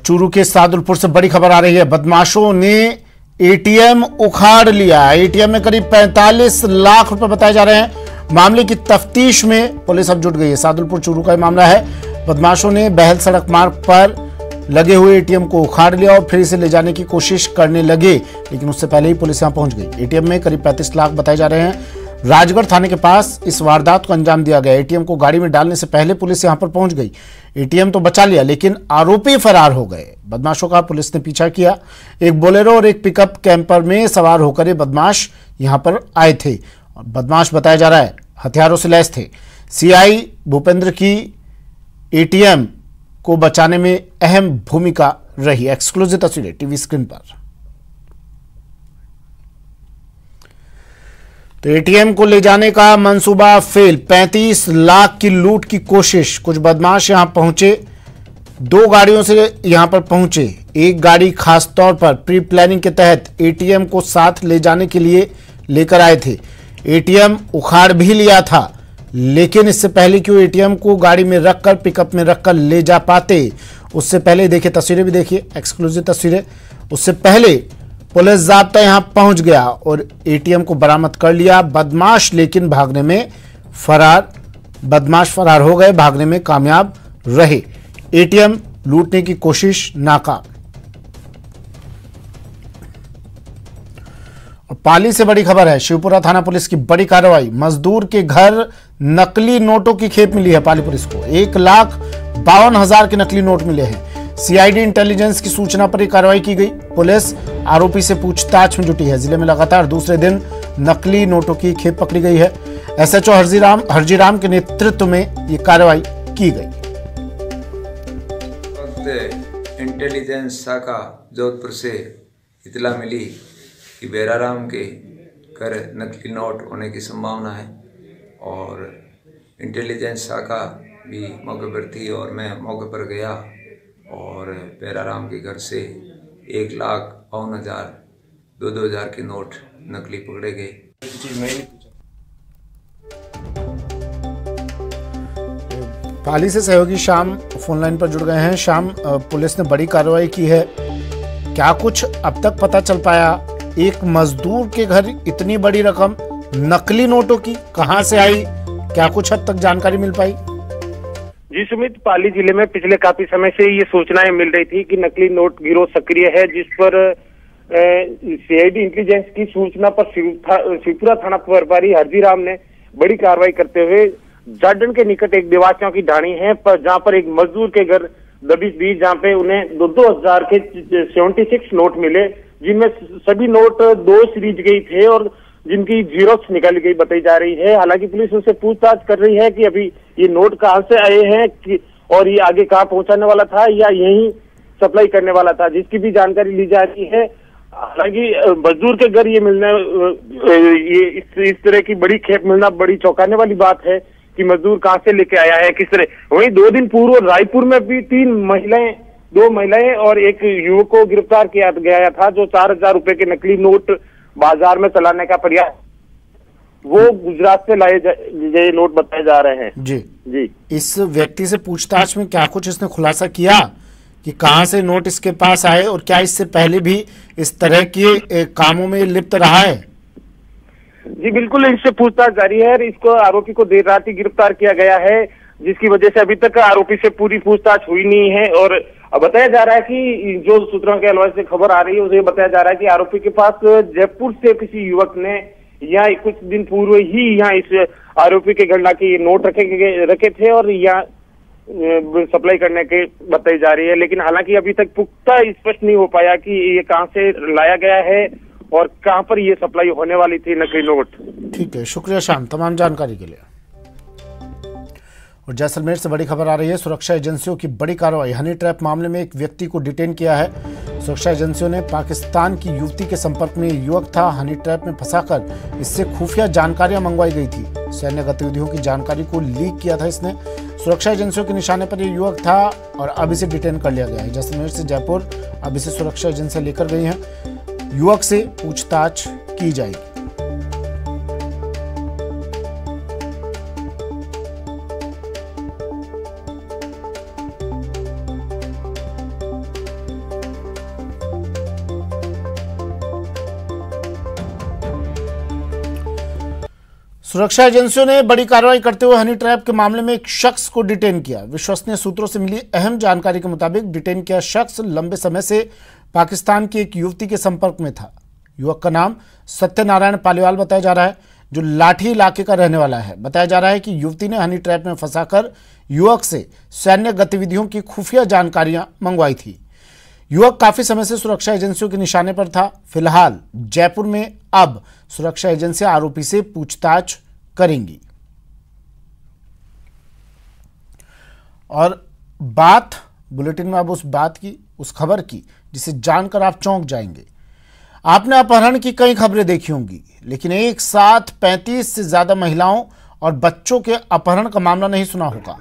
चूरू के सादुलपुर से बड़ी खबर आ रही है। बदमाशों ने एटीएम उखाड़ लिया। एटीएम में करीब 45 लाख रुपए बताए जा रहे हैं। मामले की तफ्तीश में पुलिस अब जुट गई है। सादुलपुर चूरू का मामला है। बदमाशों ने बहल सड़क मार्ग पर लगे हुए एटीएम को उखाड़ लिया और फिर इसे ले जाने की कोशिश करने लगे, लेकिन उससे पहले ही पुलिस यहां पहुंच गई। एटीएम में करीब 35 लाख बताए जा रहे हैं। राजगढ़ थाने के पास इस वारदात को अंजाम दिया गया। एटीएम को गाड़ी में डालने से पहले पुलिस यहां पर पहुंच गई। एटीएम तो बचा लिया, लेकिन आरोपी फरार हो गए। बदमाशों का पुलिस ने पीछा किया। एक बोलेरो और एक पिकअप कैंपर में सवार होकर ये बदमाश यहां पर आए थे और बदमाश बताया जा रहा है हथियारों से लैस थे। सीआई भूपेंद्र की एटीएम को बचाने में अहम भूमिका रही। एक्सक्लूसिव तस्वीरें टीवी स्क्रीन पर। तो एटीएम को ले जाने का मंसूबा फेल। 35 लाख की लूट की कोशिश। कुछ बदमाश यहां पहुंचे, 2 गाड़ियों से यहां पर पहुंचे। एक गाड़ी खास तौर पर प्री प्लानिंग के तहत एटीएम को साथ ले जाने के लिए लेकर आए थे। एटीएम उखाड़ भी लिया था, लेकिन इससे पहले कि वो एटीएम को गाड़ी में रखकर पिकअप में रखकर ले जा पाते, उससे पहले देखिए तस्वीरें भी देखिए, एक्सक्लूसिव तस्वीरें। उससे पहले पुलिस जाब्ता यहां पहुंच गया और एटीएम को बरामद कर लिया। बदमाश लेकिन भागने में फरार हो गए, भागने में कामयाब रहे। एटीएम लूटने की कोशिश नाकाम। और पाली से बड़ी खबर है। शिवपुरा थाना पुलिस की बड़ी कार्रवाई। मजदूर के घर नकली नोटों की खेप मिली है। पाली पुलिस को 1,52,000 के नकली नोट मिले हैं। सीआईडी इंटेलिजेंस की सूचना पर यह कार्रवाई की गई। पुलिस आरोपी से पूछताछ में जुटी है। जिले में लगातार दूसरे दिन नकली नोटों की खेप पकड़ी गई है। एसएचओ हरजीराम के नेतृत्व में यह कार्रवाई की गई। इंटेलिजेंस शाखा जोधपुर से इतला मिली कि बेराराम के घर नकली नोट होने की संभावना है और इंटेलिजेंस शाखा भी मौके पर थी और मैं मौके पर गया और बेराराम के घर से 1,52,000 2,000 के नोट नकली पकड़े गए। पाली से सहयोगी श्याम फोन लाइन पर जुड़ गए हैं। श्याम, पुलिस ने बड़ी कार्रवाई की है, क्या कुछ अब तक पता चल पाया? एक मजदूर के घर इतनी बड़ी रकम नकली नोटों की कहां से आई? क्या कुछ हद तक जानकारी मिल पाई? जी सुमित, पाली जिले में पिछले काफी समय से ये सूचनाएं मिल रही थी कि नकली नोट गिरोह सक्रिय है, जिस पर सीआईडी इंटेलिजेंस की सूचना पर शिवपुरा थाना प्रभारी हरजीराम ने बड़ी कार्रवाई करते हुए जाडन के निकट एक निवासियों की ढाणी है, पर जहां पर एक मजदूर के घर दबिश दी, जहां पे उन्हें 2,000 के 76 नोट मिले, जिनमें सभी नोट 2 सीरीज के थे और जिनकी जीरोक्स निकाली गई बताई जा रही है। हालांकि पुलिस उनसे पूछताछ कर रही है कि अभी ये नोट कहां से आए हैं और ये आगे कहां पहुंचाने वाला था या यहीं सप्लाई करने वाला था, जिसकी भी जानकारी ली जा रही है। हालांकि मजदूर के घर ये मिलना, ये इस तरह की बड़ी खेप मिलना बड़ी चौंकाने वाली बात है कि मजदूर कहां से लेके आया है, किस तरह। वहीं 2 दिन पूर्व रायपुर में भी 2 महिलाएं और एक युवक को गिरफ्तार किया गया था, जो 4,000 रुपए के नकली नोट बाजार में चलाने का प्रयास, वो गुजरात से लाए गए नोट बताए जा रहे हैं। जी, इस व्यक्ति से पूछताछ में क्या कुछ इसने खुलासा किया कि कहां से नोट इसके पास आए और क्या इससे पहले भी इस तरह के कामों में लिप्त रहा है? जी बिल्कुल, इससे पूछताछ जारी है। इसको आरोपी को देर रात ही गिरफ्तार किया गया है, जिसकी वजह से अभी तक आरोपी से पूरी पूछताछ हुई नहीं है। और बताया जा रहा है कि जो सूत्रों के हवाले से खबर आ रही है, उसे बताया जा रहा है कि आरोपी के पास जयपुर से किसी युवक ने या कुछ दिन पूर्व ही यहाँ इस आरोपी के घर लाके ये नोट रखे थे और यहाँ सप्लाई करने के बताई जा रही है। लेकिन हालांकि अभी तक पुख्ता स्पष्ट नहीं हो पाया कि ये कहां से लाया गया है और कहां पर ये सप्लाई होने वाली थी नकली नोट। ठीक है, शुक्रिया शाम तमाम जानकारी के लिए। और जैसलमेर से बड़ी खबर आ रही है। सुरक्षा एजेंसियों की बड़ी कार्रवाई। हनी ट्रैप मामले में एक व्यक्ति को डिटेन किया है। सुरक्षा एजेंसियों ने पाकिस्तान की युवती के संपर्क में युवक था, हनी ट्रैप में फंसाकर इससे खुफिया जानकारियां मंगवाई गई थी। सैन्य गतिविधियों की जानकारी को लीक किया था इसने। सुरक्षा एजेंसियों के निशाने पर यह युवक था और अब इसे डिटेन कर लिया गया है। जैसलमेर से जयपुर अब इसे सुरक्षा एजेंसियां लेकर गई हैं। युवक से पूछताछ की जाएगी। सुरक्षा एजेंसियों ने बड़ी कार्रवाई करते हुए हनी ट्रैप के मामले में एक शख्स को डिटेन किया। विश्वसनीय सूत्रों से मिली अहम जानकारी के मुताबिक डिटेन किया शख्स लंबे समय से पाकिस्तान की एक युवती के संपर्क में था। युवक का नाम सत्यनारायण पालीवाल बताया जा रहा है, जो लाठी इलाके का रहने वाला है। बताया जा रहा है कि युवती ने हनी ट्रैप में फंसाकर युवक से सैन्य गतिविधियों की खुफिया जानकारियां मंगवाई थी। युवक काफी समय से सुरक्षा एजेंसियों के निशाने पर था। फिलहाल जयपुर में अब सुरक्षा एजेंसियां आरोपी से पूछताछ करेंगी। और बात बुलेटिन में अब उस बात की, उस खबर की जिसे जानकर आप चौंक जाएंगे। आपने अपहरण की कई खबरें देखी होंगी, लेकिन एक साथ 35 से ज्यादा महिलाओं और बच्चों के अपहरण का मामला नहीं सुना होगा।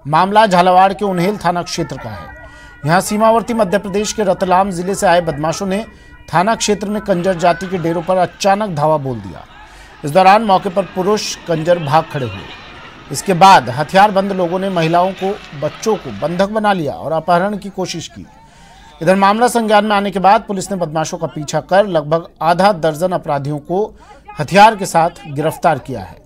मामला झालावाड़ के उन्हेल थाना क्षेत्र का है। यहां सीमावर्ती मध्य प्रदेश के रतलाम जिले से आए बदमाशों ने थाना क्षेत्र में कंजर जाति के डेरों पर अचानक धावा बोल दिया। इस दौरान मौके पर पुरुष कंजर भाग खड़े हुए। इसके बाद हथियारबंद लोगों ने महिलाओं को, बच्चों को बंधक बना लिया और अपहरण की कोशिश की। इधर मामला संज्ञान में आने के बाद पुलिस ने बदमाशों का पीछा कर लगभग आधा दर्जन अपराधियों को हथियार के साथ गिरफ्तार किया है।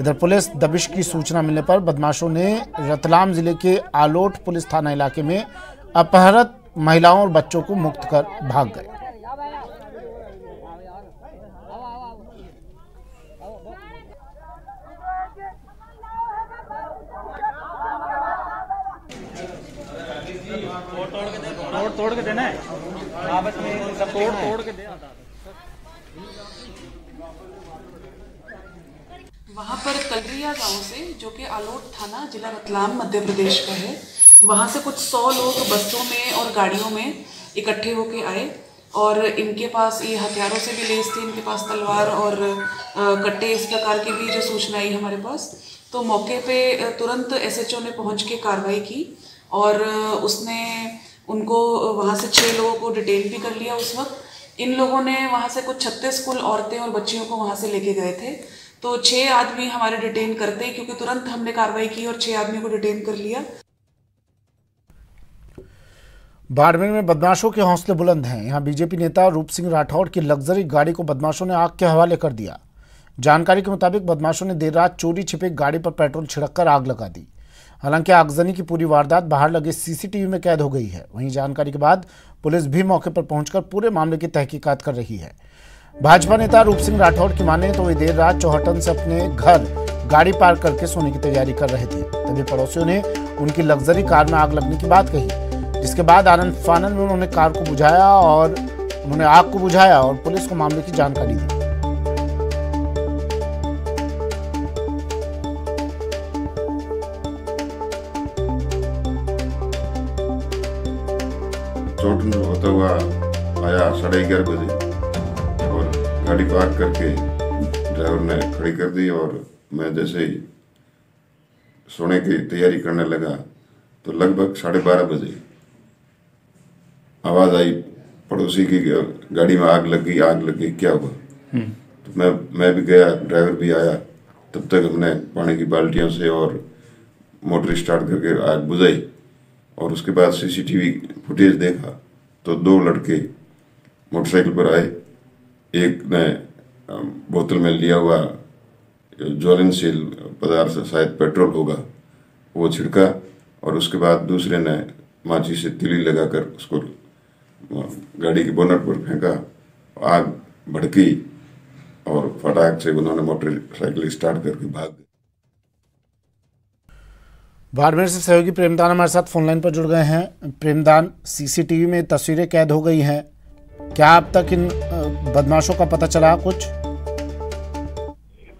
इधर पुलिस दबिश की सूचना मिलने पर बदमाशों ने रतलाम जिले के आलोट पुलिस थाना इलाके में अपहृत महिलाओं और बच्चों को मुक्त कर भाग गए। तोड़ के देना है, आपस में सब तोड़ के दे। वहाँ पर कलरिया गांव से, जो कि आलोट थाना जिला रतलाम मध्य प्रदेश का है, वहाँ से कुछ 100 लोग बसों में और गाड़ियों में इकट्ठे होके आए और इनके पास ये हथियारों से भी लैस थे। इनके पास तलवार और कट्टे इस प्रकार की भी जो सूचना आई हमारे पास। तो मौके पे तुरंत SHO ने पहुँच के कार्रवाई की और उसने उनको वहाँ से 6 लोगों को डिटेन भी कर लिया। उस वक्त इन लोगों ने वहाँ से कुछ 36 कुल औरतें और बच्चियों को वहाँ से लेके गए थे। तो 6 आदमी हमारे डिटेन करते, क्योंकि तुरंत हमने कार्रवाई की और 6 आदमी को डिटेन कर लिया। बाड़मेर में बदमाशों के हौसले बुलंद हैं। यहां बीजेपी नेता रूप सिंह राठौड़ की लग्जरी गाड़ी को बदमाशों ने आग के हवाले कर दिया। जानकारी के मुताबिक बदमाशों ने देर रात चोरी छिपे गाड़ी पर पेट्रोल छिड़ककर आग लगा दी। हालांकि आगजनी की पूरी वारदात बाहर लगे CCTV में कैद हो गई है। वहीं जानकारी के बाद पुलिस भी मौके पर पहुंचकर पूरे मामले की तहकीकात कर रही है। भाजपा नेता रूप सिंह राठौड़ की माने तो वे देर रात चौहटन से अपने घर गाड़ी पार्क करके सोने की तैयारी कर रहे थे। तभी पड़ोसियों ने उनकी लग्जरी कार में आग लगने की बात कही, जिसके बाद आनंद फानन में उन्होंने कार को बुझाया और उन्होंने आग को बुझाया और पुलिस को मामले की जानकारी दी। चौटन होता हुआ आया 11:30 बजे और गाड़ी पार्क करके ड्राइवर ने खड़ी कर दी और मैं जैसे ही सोने की तैयारी करने लगा तो लगभग 12:30 बजे आवाज़ आई पड़ोसी की गाड़ी में आग लग गई क्या हुआ। तो मैं भी गया, ड्राइवर भी आया। तब तक हमने पानी की बाल्टियों से और मोटर स्टार्ट करके आग बुझाई और उसके बाद CCTV फुटेज देखा तो 2 लड़के मोटरसाइकिल पर आए। एक ने बोतल में लिया हुआ ज्वलनशील पदार्थ, शायद पेट्रोल होगा, वो छिड़का और उसके बाद दूसरे ने माचिस से तीली लगाकर उसको गाड़ी के बोनट पर फेंका। आग भड़की और फटाक से उन्होंने मोटरसाइकिल स्टार्ट करके भाग गए। बाड़मेर से सहयोगी प्रेमदान हमारे साथ फोनलाइन पर जुड़ गए हैं। प्रेमदान, CCTV में तस्वीरें कैद हो गई हैं, क्या अब तक इन बदमाशों का पता चला कुछ?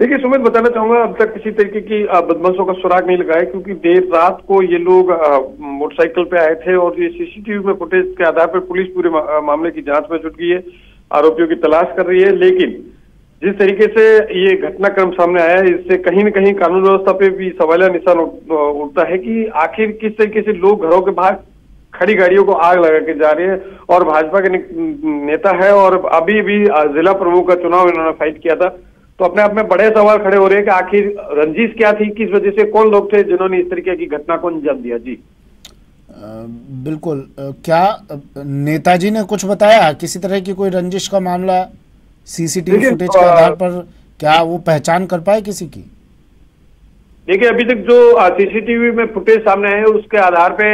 देखिए सुमित, बताना चाहूंगा अब तक किसी तरीके की बदमाशों का सुराग नहीं लगा है, क्योंकि देर रात को ये लोग मोटरसाइकिल पे आए थे और ये CCTV में फुटेज के आधार पर पुलिस पूरे मामले की जांच में जुट गई है, आरोपियों की तलाश कर रही है। लेकिन जिस तरीके से ये घटनाक्रम सामने आया है, इससे कहीं न कहीं कानून व्यवस्था पे भी सवालिया निशान उठता है कि आखिर किस तरीके से लोग घरों के बाहर खड़ी गाड़ियों को आग लगा के जा रहे हैं। और भाजपा के नेता है और अभी भी जिला प्रमुख का चुनाव इन्होंने फाइट किया था, तो अपने आप में बड़े सवाल खड़े हो रहे हैं कि आखिर रंजिश क्या थी, किस वजह से, कौन लोग थे जिन्होंने इस तरीके की घटना को अंजाम दिया। जी बिल्कुल, क्या नेताजी ने कुछ बताया किसी तरह की कोई रंजिश का मामला CCTV फुटेज के आधार पर क्या वो पहचान कर पाए किसी की? देखिए, अभी तक जो सीसीटीवी में फुटेज सामने आए हैं उसके आधार पे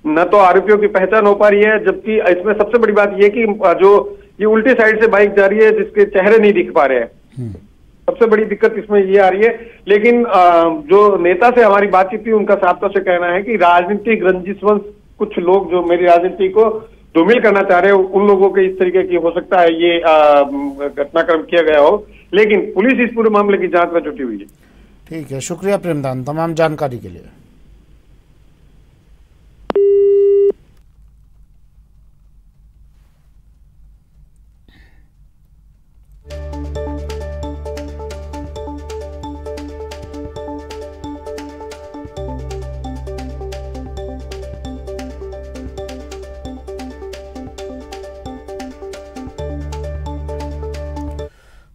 न तो आरोपियों की पहचान हो पा रही है, जबकि इसमें सबसे बड़ी बात यह कि जो ये उल्टी साइड से बाइक जा रही है जिसके चेहरे नहीं दिख पा रहे हैं, सबसे बड़ी दिक्कत इसमें ये आ रही है। लेकिन जो नेता से हमारी बातचीत हुई उनका साफ तौर से कहना है कि राजनीतिक रंजिशवंश कुछ लोग जो मेरी राजनीति को धूमिल करना चाह रहे हैं, उन लोगों के इस तरीके की हो सकता है ये घटनाक्रम किया गया हो, लेकिन पुलिस इस पूरे मामले की जांच में जुटी हुई है। ठीक है, शुक्रिया प्रेमदान तमाम जानकारी के लिए।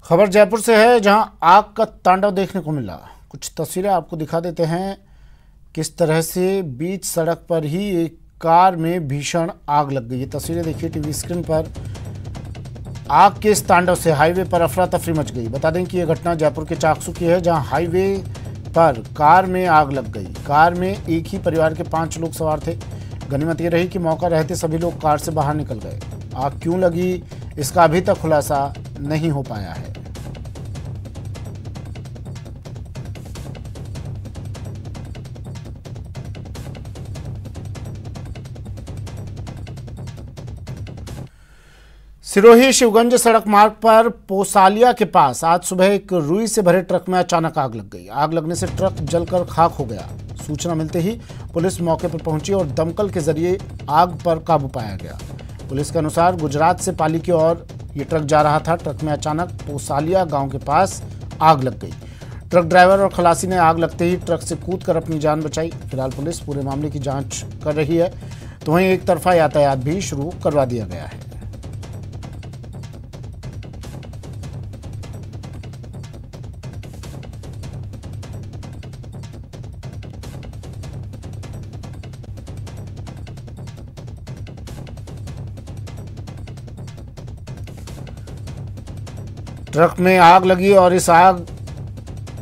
खबर जयपुर से है, जहां आग का तांडव देखने को मिला। कुछ तस्वीरें आपको दिखा देते हैं किस तरह से बीच सड़क पर ही एक कार में भीषण आग लग गई। ये तस्वीरें देखिए टीवी स्क्रीन पर। आग के इस तांडव से हाईवे पर अफरा तफरी मच गई। बता दें कि यह घटना जयपुर के चाकसू की है, जहां हाईवे पर कार में आग लग गई। कार में एक ही परिवार के 5 लोग सवार थे। गनीमत ये रही कि मौका रहते सभी लोग कार से बाहर निकल गए। आग क्यों लगी इसका अभी तक खुलासा नहीं हो पाया है। सिरोही शिवगंज सड़क मार्ग पर पोसालिया के पास आज सुबह एक रुई से भरे ट्रक में अचानक आग लग गई। आग लगने से ट्रक जलकर खाक हो गया। सूचना मिलते ही पुलिस मौके पर पहुंची और दमकल के जरिए आग पर काबू पाया गया। पुलिस के अनुसार गुजरात से पाली की ओर ये ट्रक जा रहा था। ट्रक में अचानक पोसालिया गांव के पास आग लग गई। ट्रक ड्राइवर और खलासी ने आग लगते ही ट्रक से कूदकर अपनी जान बचाई। फिलहाल पुलिस पूरे मामले की जांच कर रही है, तो वहीं एक तरफा यातायात भी शुरू करवा दिया गया है। ट्रक में आग लगी और इस आग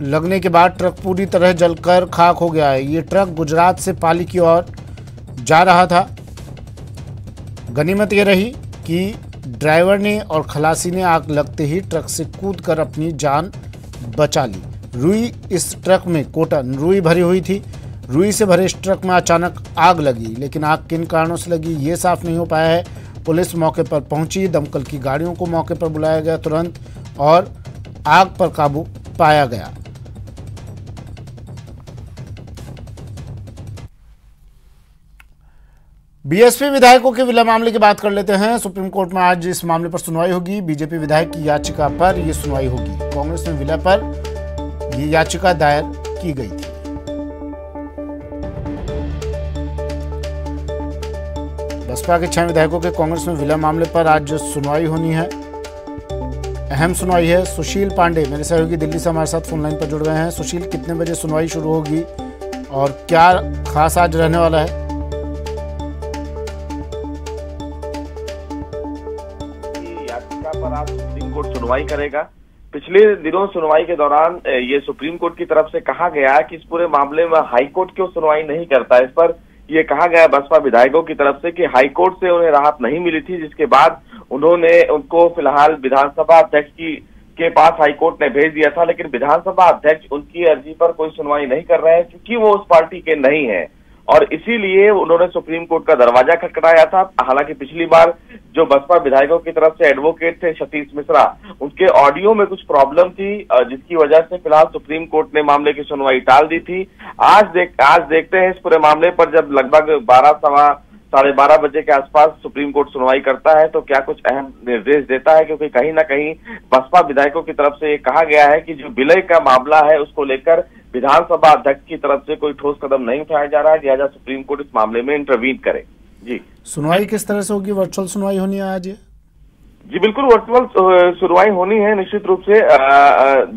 लगने के बाद ट्रक पूरी तरह जलकर खाक हो गया है। ये ट्रक गुजरात से पाली की ओर जा रहा था। गनीमत ये रही कि ड्राइवर ने और खलासी ने आग लगते ही ट्रक से कूदकर अपनी जान बचा ली। रुई इस ट्रक में कोटन रुई भरी हुई थी। रुई से भरे इस ट्रक में अचानक आग लगी, लेकिन आग किन कारणों से लगी ये साफ नहीं हो पाया है। पुलिस मौके पर पहुंची, दमकल की गाड़ियों को मौके पर बुलाया गया तुरंत और आग पर काबू पाया गया। बीएसपी विधायकों के विलय मामले की बात कर लेते हैं। सुप्रीम कोर्ट में आज इस मामले पर सुनवाई होगी। बीजेपी विधायक की याचिका पर यह सुनवाई होगी। कांग्रेस में विलय पर यह याचिका दायर की गई थी। बसपा के 6 विधायकों के कांग्रेस में विलय मामले पर आज सुनवाई होनी है। अहम सुनवाई है। सुशील पांडे मेरे सहयोगी दिल्ली से हमारे साथ फोन लाइन पर जुड़ गए हैं। सुशील, कितने बजे सुनवाई शुरू होगी और क्या खास आज रहने वाला है? याचिका पर आज सुप्रीम कोर्ट सुनवाई करेगा। पिछले दिनों सुनवाई के दौरान ये सुप्रीम कोर्ट की तरफ से कहा गया कि इस पूरे मामले में हाई कोर्ट क्यों सुनवाई नहीं करता। इस पर ये कहा गया बसपा विधायकों की तरफ से कि हाई कोर्ट से उन्हें राहत नहीं मिली थी, जिसके बाद उन्होंने उनको फिलहाल विधानसभा अध्यक्ष के पास हाई कोर्ट ने भेज दिया था। लेकिन विधानसभा अध्यक्ष उनकी अर्जी पर कोई सुनवाई नहीं कर रहे हैं, क्योंकि वो उस पार्टी के नहीं है और इसीलिए उन्होंने सुप्रीम कोर्ट का दरवाजा खटखटाया था। हालांकि पिछली बार जो बसपा विधायकों की तरफ से एडवोकेट थे सतीश मिश्रा, उनके ऑडियो में कुछ प्रॉब्लम थी, जिसकी वजह से फिलहाल सुप्रीम कोर्ट ने मामले की सुनवाई टाल दी थी। आज देखते हैं इस पूरे मामले पर जब लगभग 12-12:30 बजे के आसपास सुप्रीम कोर्ट सुनवाई करता है तो क्या कुछ अहम निर्देश देता है, क्योंकि कहीं ना कहीं बसपा विधायकों की तरफ से ये कहा गया है कि जो विलय का मामला है उसको लेकर विधानसभा अध्यक्ष की तरफ से कोई ठोस कदम नहीं उठाया जा रहा है, लिहाजा सुप्रीम कोर्ट इस मामले में इंटरवीन करे। जी, सुनवाई किस तरह से होगी? वर्चुअल सुनवाई होनी है आज? जी बिल्कुल, वर्चुअल सुनवाई होनी है। निश्चित रूप से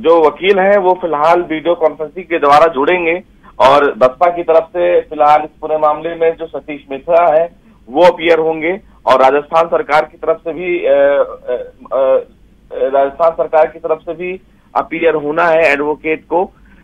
जो वकील हैं वो फिलहाल वीडियो कॉन्फ्रेंसिंग के द्वारा जुड़ेंगे और बसपा की तरफ से फिलहाल इस पूरे मामले में जो सतीश मिश्रा है वो अपीयर होंगे और राजस्थान सरकार की तरफ से भी अपीयर होना है एडवोकेट को।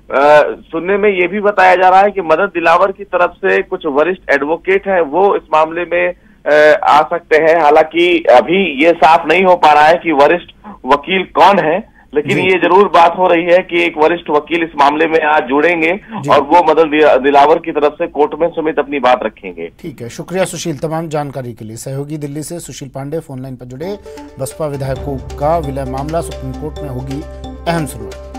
सुनने में ये भी बताया जा रहा है कि मदन दिलावर की तरफ से कुछ वरिष्ठ एडवोकेट हैं, वो इस मामले में आ सकते हैं। हालांकि अभी ये साफ नहीं हो पा रहा है कि वरिष्ठ वकील कौन है, लेकिन ये जरूर बात हो रही है कि एक वरिष्ठ वकील इस मामले में आज जुड़ेंगे और वो मदन दिलावर की तरफ से कोर्ट में समेत अपनी बात रखेंगे। ठीक है, शुक्रिया सुशील तमाम जानकारी के लिए। सहयोगी दिल्ली से सुशील पांडे फोन लाइन पर जुड़े। बसपा विधायकों का विलय मामला सुप्रीम कोर्ट में होगी अहम सुनवाई।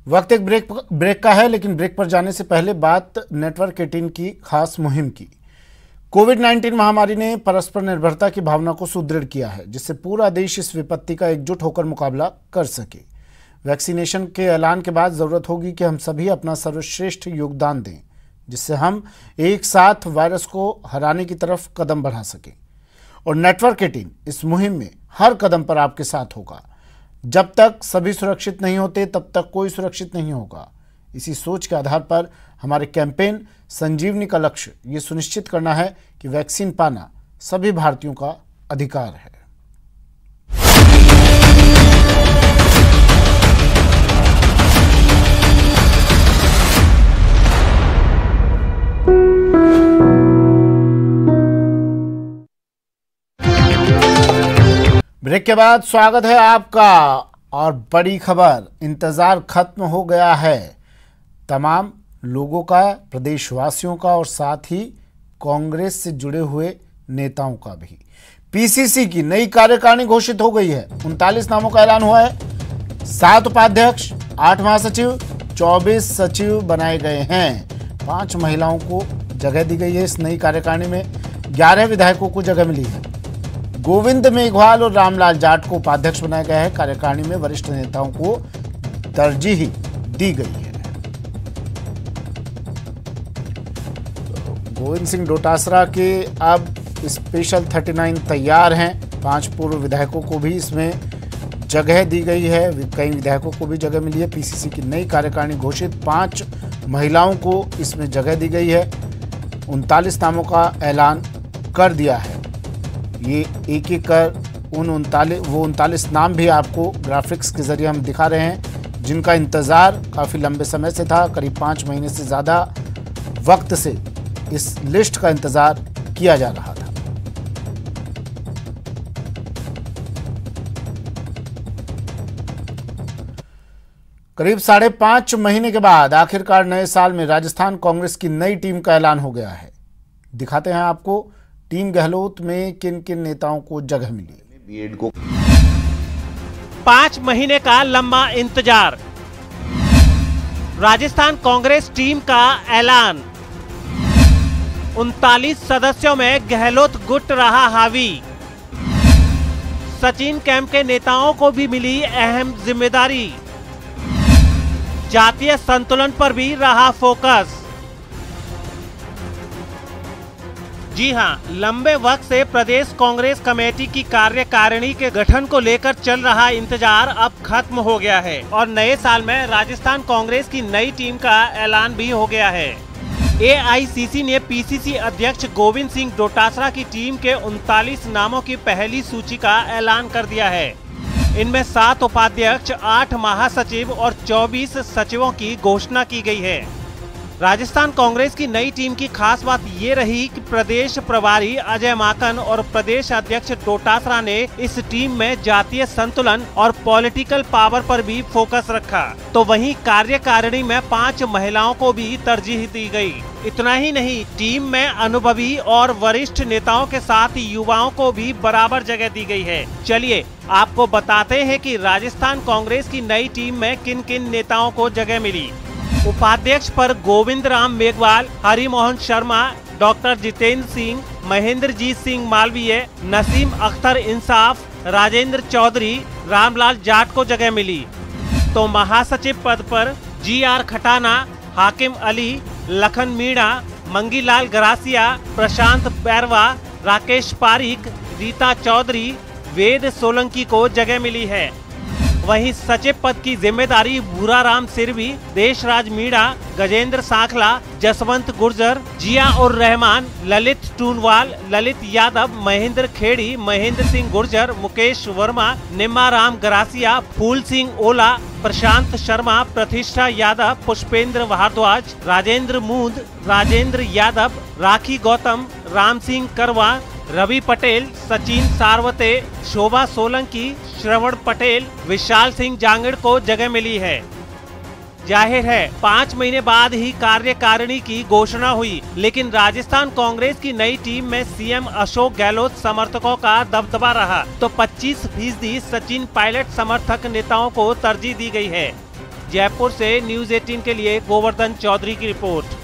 वक्त एक ब्रेक का है, लेकिन ब्रेक पर जाने से पहले बात नेटवर्क 18 की खास मुहिम की। कोविड-19 महामारी ने परस्पर निर्भरता की भावना को सुदृढ़ किया है, जिससे पूरा देश इस विपत्ति का एकजुट होकर मुकाबला कर सके। वैक्सीनेशन के ऐलान के बाद जरूरत होगी कि हम सभी अपना सर्वश्रेष्ठ योगदान दें, जिससे हम एक साथ वायरस को हराने की तरफ कदम बढ़ा सकें। और नेटवर्क 18 इस मुहिम में हर कदम पर आपके साथ होगा। जब तक सभी सुरक्षित नहीं होते, तब तक कोई सुरक्षित नहीं होगा। इसी सोच के आधार पर हमारे कैंपेन संजीवनी का लक्ष्य ये सुनिश्चित करना है कि वैक्सीन पाना सभी भारतीयों का अधिकार है। ब्रेक के बाद स्वागत है आपका। और बड़ी खबर, इंतजार खत्म हो गया है तमाम लोगों का, प्रदेशवासियों का और साथ ही कांग्रेस से जुड़े हुए नेताओं का भी। पीसीसी की नई कार्यकारिणी घोषित हो गई है। 39 नामों का ऐलान हुआ है। 7 उपाध्यक्ष, 8 महासचिव, 24 सचिव बनाए गए हैं। 5 महिलाओं को जगह दी गई है इस नई कार्यकारिणी में। 11 विधायकों को जगह मिली है। गोविंद मेघवाल और रामलाल जाट को उपाध्यक्ष बनाया गया है। कार्यकारिणी में वरिष्ठ नेताओं को तरजीह दी गई है। गोविंद सिंह डोटासरा के अब स्पेशल 39 तैयार हैं। 5 पूर्व विधायकों को भी इसमें जगह दी गई है। कई विधायकों को भी जगह मिली है। पीसीसी की नई कार्यकारिणी घोषित, 5 महिलाओं को इसमें जगह दी गई है। 39 नामों का ऐलान कर दिया है। ये एक एक कर वो 39 नाम भी आपको ग्राफिक्स के जरिए हम दिखा रहे हैं, जिनका इंतज़ार काफ़ी लंबे समय से था। करीब 5 महीने से ज़्यादा वक्त से इस लिस्ट का इंतज़ार किया जा रहा था। करीब 5.5 महीने के बाद आखिरकार नए साल में राजस्थान कांग्रेस की नई टीम का ऐलान हो गया है। दिखाते हैं आपको टीम गहलोत में किन किन नेताओं को जगह मिली। 5 महीने का लंबा इंतजार, राजस्थान कांग्रेस टीम का ऐलान। 39 सदस्यों में गहलोत गुट रहा हावी। सचिन कैंप के नेताओं को भी मिली अहम जिम्मेदारी। जातीय संतुलन पर भी रहा फोकस। जी हां, लंबे वक्त से प्रदेश कांग्रेस कमेटी की कार्यकारिणी के गठन को लेकर चल रहा इंतजार अब खत्म हो गया है और नए साल में राजस्थान कांग्रेस की नई टीम का ऐलान भी हो गया है। एआईसीसी ने पीसीसी अध्यक्ष गोविंद सिंह डोटासरा की टीम के 39 नामों की पहली सूची का ऐलान कर दिया है। इनमें 7 उपाध्यक्ष, 8 महासचिव और 24 सचिवों की घोषणा की गई है। राजस्थान कांग्रेस की नई टीम की खास बात ये रही कि प्रदेश प्रभारी अजय माकन और प्रदेश अध्यक्ष डोटासरा ने इस टीम में जातीय संतुलन और पॉलिटिकल पावर पर भी फोकस रखा। तो वहीं कार्यकारिणी में 5 महिलाओं को भी तरजीह दी गई। इतना ही नहीं, टीम में अनुभवी और वरिष्ठ नेताओं के साथ युवाओं को भी बराबर जगह दी गई है। चलिए आपको बताते हैं कि राजस्थान कांग्रेस की नई टीम में किन किन नेताओं को जगह मिली। उपाध्यक्ष पर गोविंद राम मेघवाल, हरिमोहन शर्मा, डॉक्टर जितेंद्र सिंह, महेंद्रजीत सिंह मालवीय, नसीम अख्तर इंसाफ, राजेंद्र चौधरी, रामलाल जाट को जगह मिली। तो महासचिव पद पर जीआर खटाना, हाकिम अली, लखन मीणा, मंगीलाल गरासिया, प्रशांत बैरवा, राकेश पारिक, रीता चौधरी, वेद सोलंकी को जगह मिली है। वहीं सचिव पद की जिम्मेदारी भूराराम सिरवी, देशराज मीणा, गजेंद्र सांखला, जसवंत गुर्जर, जिया और रहमान, ललित टूनवाल, ललित यादव, महेंद्र खेड़ी, महेंद्र सिंह गुर्जर, मुकेश वर्मा, निम्माराम गरासिया, फूल सिंह ओला, प्रशांत शर्मा, प्रतिष्ठा यादव, पुष्पेंद्र भारद्वाज, राजेंद्र मूंद, राजेंद्र यादव, राखी गौतम, राम सिंह करवा, रवि पटेल, सचिन सारवते, शोभा सोलंकी, श्रवण पटेल, विशाल सिंह जांगड़ को जगह मिली है। जाहिर है 5 महीने बाद ही कार्यकारिणी की घोषणा हुई, लेकिन राजस्थान कांग्रेस की नई टीम में सीएम अशोक गहलोत समर्थकों का दबदबा रहा तो 25% सचिन पायलट समर्थक नेताओं को तरजीह दी गई है। जयपुर से न्यूज़ 18 के लिए गोवर्धन चौधरी की रिपोर्ट।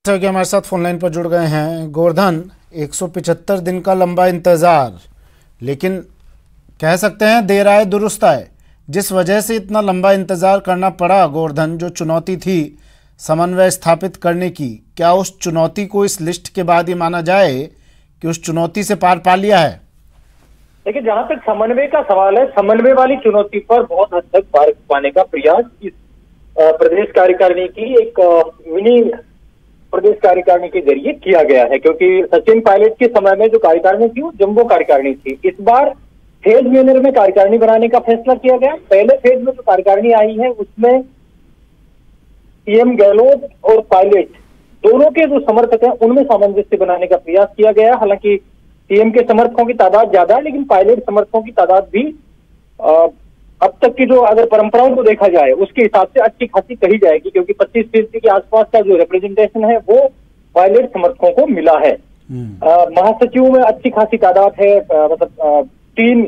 हमारे साथ फोन लाइन पर जुड़ गए हैं गोवर्धन। 175 दिन का लंबा इंतजार, लेकिन कह सकते हैं देर आए दुरुस्त आए। जिस वजह से इतना लंबा इंतजार करना पड़ा गोवर्धन, जो चुनौती थी समन्वय स्थापित करने की, क्या उस चुनौती को इस लिस्ट के बाद ये माना जाए कि उस चुनौती से पार पा लिया है? देखिए, जहां तक समन्वय का सवाल है, समन्वय वाली चुनौती पर बहुत हद तक पार पाने का प्रयास इस प्रदेश कार्यकारिणी की एक मिनी प्रदेश कार्यकारिणी के जरिए किया गया है, क्योंकि सचिन पायलट के समय में जो कार्यकारिणी थी वो जम्बो कार्यकारिणी थी। इस बार फेज मैनर में कार्यकारिणी बनाने का फैसला किया गया। पहले फेज में जो कार्यकारिणी आई है उसमें सीएम गहलोत और पायलट दोनों के जो समर्थक हैं उनमें सामंजस्य बनाने का प्रयास किया गया। हालांकि सीएम के समर्थकों की तादाद ज्यादा है, लेकिन पायलट समर्थकों की तादाद भी अब तक की जो अगर परंपराओं को देखा जाए उसके हिसाब से अच्छी खासी कही जाएगी, क्योंकि 25% के आसपास का जो रिप्रेजेंटेशन है वो पायलट समर्थकों को मिला है। महासचिव में अच्छी खासी तादाद है, मतलब 3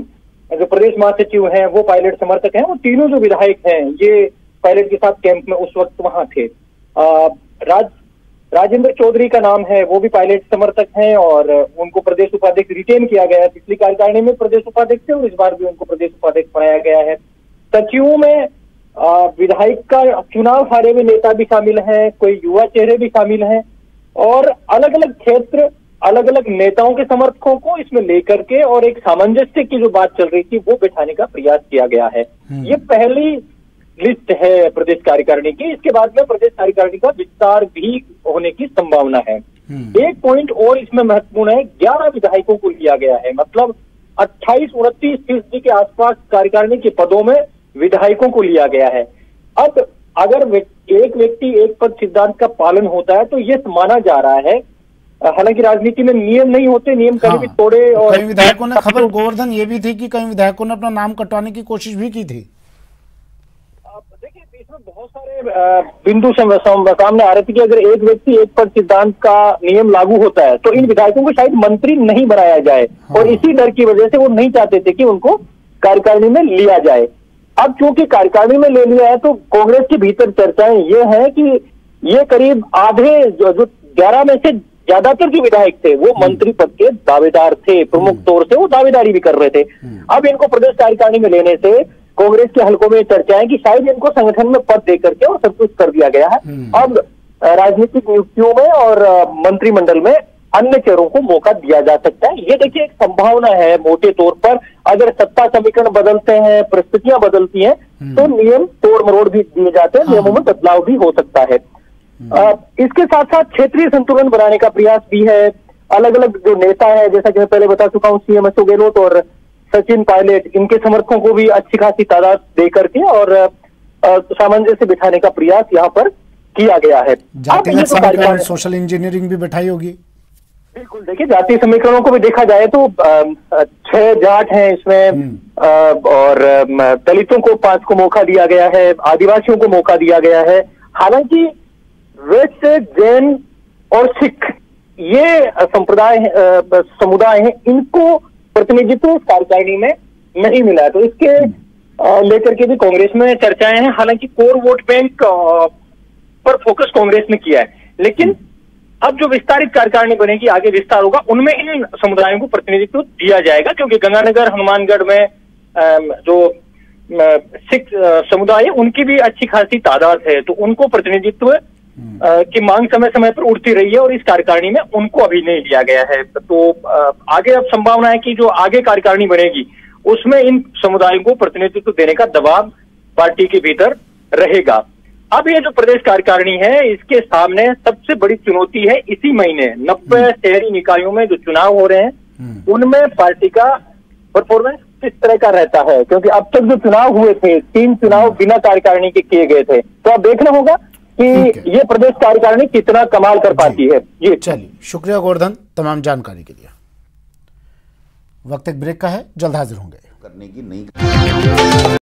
जो प्रदेश महासचिव हैं वो पायलट समर्थक हैं, और तीनों जो विधायक हैं ये पायलट के साथ कैंप में उस वक्त वहां थे। राजेंद्र चौधरी का नाम है, वो भी पायलट समर्थक हैं और उनको प्रदेश उपाध्यक्ष रिटेन किया गया है। पिछली कार्यकारिणी में प्रदेश उपाध्यक्ष थे और इस बार भी उनको प्रदेश उपाध्यक्ष बनाया गया है। सचिवों में विधायक का चुनाव हारे हुए नेता भी शामिल हैं, कोई युवा चेहरे भी शामिल हैं, और अलग अलग क्षेत्र अलग अलग नेताओं के समर्थकों को इसमें लेकर के और एक सामंजस्य की जो बात चल रही थी वो बिठाने का प्रयास किया गया है। ये पहली लिस्ट है प्रदेश कार्यकारिणी की। इसके बाद में प्रदेश कार्यकारिणी का विस्तार भी होने की संभावना है। एक पॉइंट और इसमें महत्वपूर्ण है, 11 विधायकों को लिया गया है, मतलब 28-29% के आसपास कार्यकारिणी के पदों में विधायकों को लिया गया है। अब अगर एक व्यक्ति एक पद सिद्धांत का पालन होता है तो ये माना जा रहा है, हालांकि राजनीति में नियम नहीं होते, नियम कभी भी तोड़े। और कई विधायकों ने, खबर गोवर्धन ये भी थी कि कई विधायकों ने अपना नाम कटवाने की कोशिश भी की थी। देखिए, इसमें बहुत सारे बिंदु सामने आ रहे थे कि अगर एक व्यक्ति एक पद सिद्धांत का नियम लागू होता है तो इन विधायकों को शायद मंत्री नहीं बनाया जाए, और इसी डर की वजह से वो नहीं चाहते थे कि उनको कार्यकारिणी में लिया जाए। अब चूंकि कार्यकारिणी में ले लिया है तो कांग्रेस के भीतर चर्चाएं ये है कि ये करीब आधे जो 11 में से ज्यादातर जो विधायक थे वो मंत्री पद के दावेदार थे, प्रमुख तौर से वो दावेदारी भी कर रहे थे। अब इनको प्रदेश कार्यकारिणी में लेने से कांग्रेस के हलकों में चर्चाएं कि शायद इनको संगठन में पद देकर के और सब कुछ कर दिया गया है। अब राजनीतिक नियुक्तियों में और मंत्रिमंडल में अन्य चेहरों को मौका दिया जा सकता है। ये देखिए एक संभावना है मोटे तौर पर। अगर सत्ता समीकरण बदलते हैं, परिस्थितियां बदलती हैं तो नियम तोड़ मरोड़ भी दिए जाते हैं, नियमों में बदलाव भी हो सकता है। इसके साथ साथ क्षेत्रीय संतुलन बनाने का प्रयास भी है। अलग अलग जो नेता है, जैसा कि मैं पहले बता चुका हूँ, सीएम अशोक गहलोत और सचिन पायलट, इनके समर्थकों को भी अच्छी खासी तादाद दे करके और सामंजस्य बिठाने का प्रयास यहाँ पर किया गया है। जातिगत समीकरण, सोशल इंजीनियरिंग भी बिठाई होगी। बिल्कुल, देखिए जातीय समीकरणों को भी देखा जाए तो 6 जाट हैं इसमें, और दलितों को 5 को मौका दिया गया है, आदिवासियों को मौका दिया गया है। हालांकि वैश्य, जैन और सिख ये समुदाय हैं, इनको प्रतिनिधित्व कार्यकारिणी में नहीं मिला है, तो इसके लेकर के भी कांग्रेस में चर्चाएं हैं। हालांकि कोर वोट बैंक पर फोकस कांग्रेस ने किया है, लेकिन अब जो विस्तारित कार्यकारिणी बनेगी, आगे विस्तार होगा, उनमें इन समुदायों को प्रतिनिधित्व दिया जाएगा, क्योंकि गंगानगर, हनुमानगढ़ में जो सिख समुदाय है उनकी भी अच्छी खासी तादाद है, तो उनको प्रतिनिधित्व की मांग समय समय पर उठती रही है और इस कार्यकारिणी में उनको अभी नहीं लिया गया है। तो आगे अब संभावना है कि जो आगे कार्यकारिणी बनेगी उसमें इन समुदायों को प्रतिनिधित्व देने का दबाव पार्टी के भीतर रहेगा। अब ये जो प्रदेश कार्यकारिणी है इसके सामने सबसे बड़ी चुनौती है इसी महीने 90 शहरी निकायों में जो चुनाव हो रहे हैं उनमें पार्टी का परफॉर्मेंस किस तरह का रहता है, क्योंकि अब तक जो चुनाव हुए थे 3 चुनाव बिना कार्यकारिणी के किए गए थे। तो अब देखना होगा कि ये प्रदेश कार्यकारिणी कितना कमाल कर पाती है। ये चलिए, शुक्रिया गोवर्धन तमाम जानकारी के लिए। वक्त एक ब्रेक का है, जल्द हाजिर होंगे। करने की नहीं